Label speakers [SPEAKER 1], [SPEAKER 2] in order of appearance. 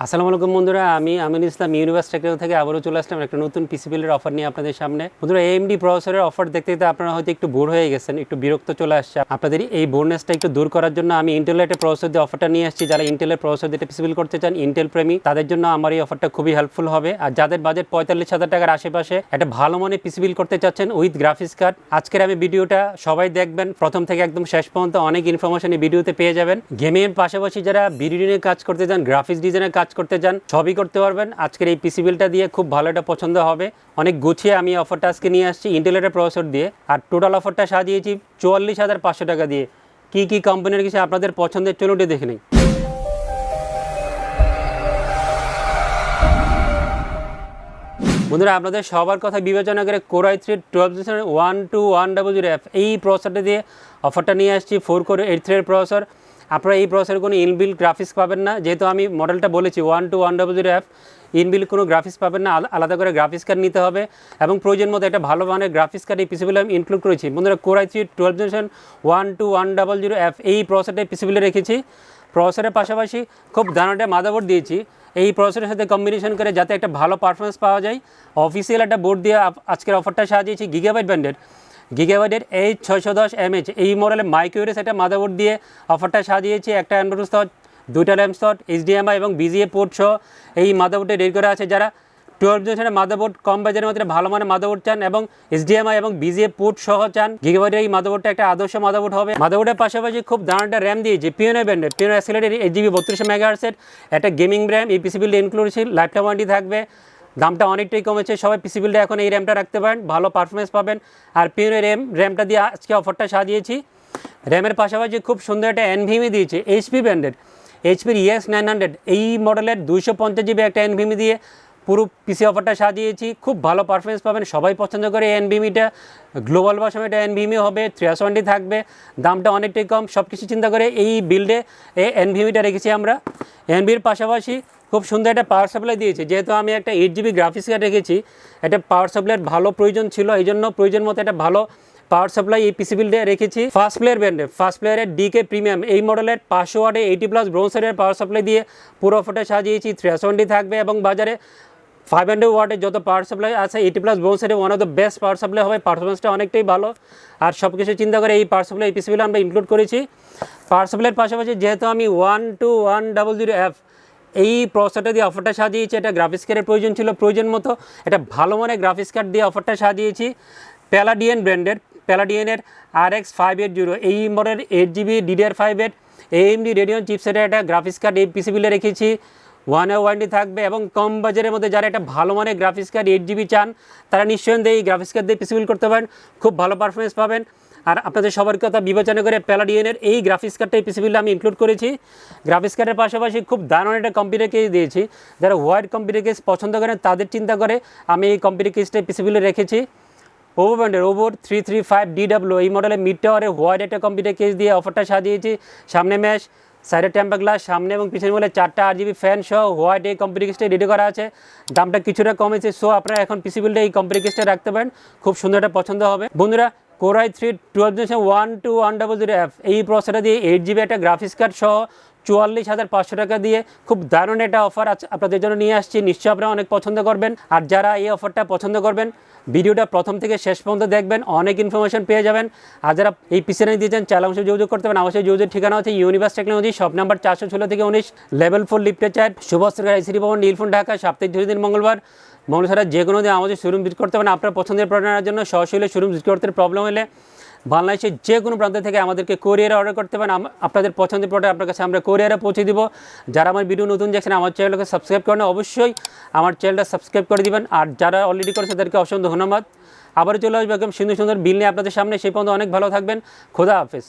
[SPEAKER 1] আসসালামু আলাইকুম বন্ধুরা, আমি আমিনুল ইসলাম ইউনিভার্স টেকনিক্যাল থেকে আবারও চলে আসলাম একটা নতুন পিসি বিল্ডের অফার নিয়ে আপনাদের সামনে। বন্ধুরা, AMD প্রসেসরের অফার দেখতে দেখতে আপনারা হয়তো একটু বোর হয়ে গেছেন, একটু বিরক্ত চলে আসছে। আপনাদের এই বোরনেসটা একটু দূর করার জন্য আমি ইন্টেলের একটা প্রসেসর দিয়ে অফারটা নিয়ে আসছি। যারা ইন্টেলের প্রসেসর দিয়ে পিসি বিল্ড করতে চান, ইন্টেল প্রেমী, তাদের জন্য আমার এই অফারটা খুবই হেল্পফুল হবে। আর যাদের বাজেট 45,000 টাকার আশেপাশে একটা ভালো মানের পিসি বিল্ড করতে চাচ্ছেন উইথ গ্রাফিক্স কার্ড, আজকের আমি ভিডিওটা সবাই দেখবেন প্রথম থেকে একদম শেষ পর্যন্ত। অনেক ইনফরমেশন এই ভিডিওতে পেয়ে যাবেন। গেমিংয়ের পাশাপাশি যারা ভিডিও নিয়ে কাজ করতে চান, গ্রাফিক্স ডিজাইনের কাজ করতে চান, সবই করতে পারবেন। আজকের এই পিসি বিলটা দিয়ে খুব ভালো একটা পছন্দ হবে। অনেক গুছিয়ে আমি অফারটা আজকে নিয়ে আসছি ইন্টেলের প্রসেসর দিয়ে। আর টোটাল অফারটা সাজিয়েছি 44,500 টাকা দিয়ে। কি কি কোম্পানির কিছু আপনাদের পছন্দের, চলুন দেখে নিই। বন্ধুরা, আপনাদের সবার কথা বিবেচনা করে Core i3 120120F এই প্রসেসরটা দিয়ে অফারটা নিয়ে আসছি। 4 Core 8 এর প্রসেসর। আপনারা এই প্রসেসরের কোনো ইনবিল্ট গ্রাফিক্স পাবেন না, যেহেতু আমি মডেলটা বলেছি 12100F। ইনবিল্ট কোনো গ্রাফিক্স পাবেন না, আলাদা করে গ্রাফিক্স কার্ড নিতে হবে এবং প্রয়োজন মতো একটা ভালো মানের গ্রাফিক্স কার্ড এই পিসিবিলে আমি ইনক্লুড করেছি। বন্ধুরা, Core i3 120100F এই প্রসেসরটা পিসিবিলে রেখেছি। প্রসেসরের পাশাপাশি খুব দারুণ একটা মাদারবোর্ড দিয়েছি এই প্রসেসরের সাথে কম্বিনেশন করে, যাতে একটা ভালো পারফরমেন্স পাওয়া যায়। অফিসিয়াল একটা বোর্ড দিয়ে আজকের অফারটা সাজিয়েছি গিগাবাইটের H610mH এই মডেলের মাইক্রোএস একটা মাদারবোর্ড দিয়ে অফারটা সাজিয়েছি। একটা অ্যান্ড্রয়েড স্লট, 2টা র্যাম স্লট, HDMI এবং BGA পোর্ট সহ এই মাদারবোর্ডে রেডি করা আছে। যারা 12 জেনারেশনের মাদারবোর্ড কম বাজেটের মধ্যে ভালো মানের মাদারবোর্ড চান এবং HDMI এবং BGA পোর্ট সহ চান, গিগাবাইটের এই মাদারবোর্ডটা একটা আদর্শ মাদারবোর্ড হবে। মাদারবোর্ডের পাশাপাশি খুব দারুণ একটা র্যাম দিয়েছি পিওনো ব্র্যান্ডের, পিওনো অ্যাক্সিলারেটেড 8GB 3200 MHz একটা গেমিং র্যাম এই পিসি বিল্ডে ইনক্লুড ছিল। লাইফটাইম ওয়ারেন্টি থাকবে। দামটা অনেকটাই কমেছে, সবাই পিসি বিল্ডে এখন এই র্যামটা রাখতে পারেন, ভালো পারফরমেন্স পাবেন। আর পিওনো র্যামটা দিয়ে আজকে অফারটা সাজিয়েছি। র্যামের পাশাপাশি খুব সুন্দর একটা NVMe দিয়েছি HP ব্র্যান্ডের, HPর EX900 এই মডেলের 250GB একটা NVMe দিয়ে পুরো পিসি অফারটা সাজিয়েছি। খুব ভালো পারফরমেন্স পাবেন, সবাই পছন্দ করে NVMeটা। গ্লোবাল ভার্সনে এটা NVMe হবে, 370 থাকবে, দামটা অনেকটাই কম। সব কিছু চিন্তা করে এই বিল্ডে NVMeটা রেখেছি আমরা। NVMeর পাশাপাশি খুব সুন্দর একটা পাওয়ার সাপ্লাই দিয়েছি, যেহেতু আমি একটা 8GB গ্রাফিক্স কার্ড রেখেছি, একটা পাওয়ার সাপ্লাইয়ের ভালো প্রয়োজন ছিল, এই জন্য প্রয়োজন মতো একটা ভালো পাওয়ার সাপ্লাই এই পিসি বিল্ডে রেখেছি। ফার্স্ট প্লেয়ারের DK প্রিমিয়াম এই মডেলের 500 ওয়াটে 80+ ব্রোঞ্জের পাওয়ার সাপ্লাই দিয়ে পুরো অফারটা সাজিয়েছি। 370 থাকবে এবং বাজারে 500 ওয়াটের যত পাওয়ার সাপ্লাই আছে 80+ ব্রোঞ্জের one of the best power supply হবে, পারফরমেন্সটা অনেকটাই ভালো। আর সব কিছু চিন্তা করে এই পাওয়ার সাপ্লাই এই পিসি বিল্ডে আমরা ইনক্লুড করেছি। পাওয়ার সাপ্লাইয়ের পাশাপাশি যেহেতু আমি 12100F এই প্রসেসরটা দিয়ে অফারটা সাজিয়েছি, এটা গ্রাফিক্স কার্ডের প্রয়োজন ছিল, প্রয়োজন মতো একটা ভালো মানের গ্রাফিক্স কার্ড দিয়ে অফারটা সাজিয়েছি। প্যালাডিয়ান ব্র্যান্ডের প্যালাডিয়ানের RX 580 এই model 8GB DDR5 AMD Radeon চিপসেটের একটা গ্রাফিক্স কার্ড এই পিসি বিল্ডে রেখেছি। 1 year ওয়ারেন্টি থাকবে এবং কম বাজারের মধ্যে যারা একটা ভালো মানের গ্রাফিক্স কার্ড 8GB চান, তারা নিঃসন্দেহে এই গ্রাফিক্স কার্ড দিয়ে পিসি বিল্ড করতে পারেন, খুব ভালো পারফরমেন্স পাবেন। আর আপনাদের সবার কথা বিবেচনা করে প্যালাডিয়ানের এই গ্রাফিক্স কার্ডটা এই পিসি বিল্ডে আমি ইনক্লুড করেছি। গ্রাফিক্স কার্ডের পাশাপাশি খুব দারুণ একটা কম্পিউটার কেস দিয়েছি। যারা হোয়াইট কম্পিউটার কেস পছন্দ করেন তাদের চিন্তা করে আমি এই কম্পিউটার কেসটা পিসি বিল্ডে রেখেছি। ওভো ব্র্যান্ডের OVO 335DW এই মডেলের মিড টাওয়ারের হোয়াইট একটা কম্পিউটার কেস দিয়ে অফারটা সাজিয়েছি। সামনে ম্যাশ, সাইডে টেম্পার গ্লাস, সামনে এবং পিছনে বলে 4টা RGB ফ্যান সহ হোয়াইট এই কম্পিউটার কেসটা রেডি করা আছে। দামটা কিছুটা কমেছে, সো আপনারা এখন পিসি বিল্ডে এই কম্পিউটার কেসটা রাখতে পারেন, খুব সুন্দর একটা পছন্দ হবে। বন্ধুরা, Core i3 120120F এই প্রসেসরটা দিয়ে 8GB একটা গ্রাফিক্স কার্ড সহ 44,500 টাকা দিয়ে খুব দারুণ একটা অফার আপনাদের জন্য নিয়ে আসছি। নিশ্চয়ই আপনারা অনেক পছন্দ করবেন। আর যারা এই অফারটা পছন্দ করবেন, ভিডিওটা প্রথম থেকে শেষ পর্যন্ত দেখবেন, অনেক ইনফরমেশন পেয়ে যাবেন। আর যারা এই পিসি নিয়ে দিয়েছেন চাইলে অবশ্যই যোগাযোগ করতে পারেন। অবশ্যই যোগাযোগের ঠিকানা হচ্ছে ইউনিভার্স টেকনোলজি, শপ নাম্বার 416 থেকে 19, লেভেল 4 লিফটের 4, সুভাষনগর ICT ভবন, নীলফোন, ঢাকা। সপ্তাহে 2 দিন মঙ্গলবার ছাড়া যে কোনো দিন আমাদের শোরুম ভিজিট করতে পারেন। আপনার পছন্দের প্রোডাক্টের জন্য সরাসরি শোরুম ভিজিট করতে প্রবলেম হলে বাংলাদেশের যে কোনো প্রান্ত থেকে আমাদেরকে কোরিয়ারে অর্ডার করতে পারেন। আপনাদের পছন্দের প্রোডাক্ট আপনার কাছে আমরা কোরিয়ারে পৌঁছে দিব। যারা আমার ভিডিও নতুন দেখছেন, আমার চ্যানেলকে সাবস্ক্রাইব করেন, অবশ্যই আমার চ্যানেলটা সাবস্ক্রাইব করে দিবেন। আর যারা অলরেডি করেছে তাদেরকে অসংখ্য ধন্যবাদ। আবারও চলে আসবে একদম সুন্দর সুন্দর বিল নিয়ে আপনাদের সামনে। সেই পর্যন্ত অনেক ভালো থাকবেন। খোদা হাফেজ।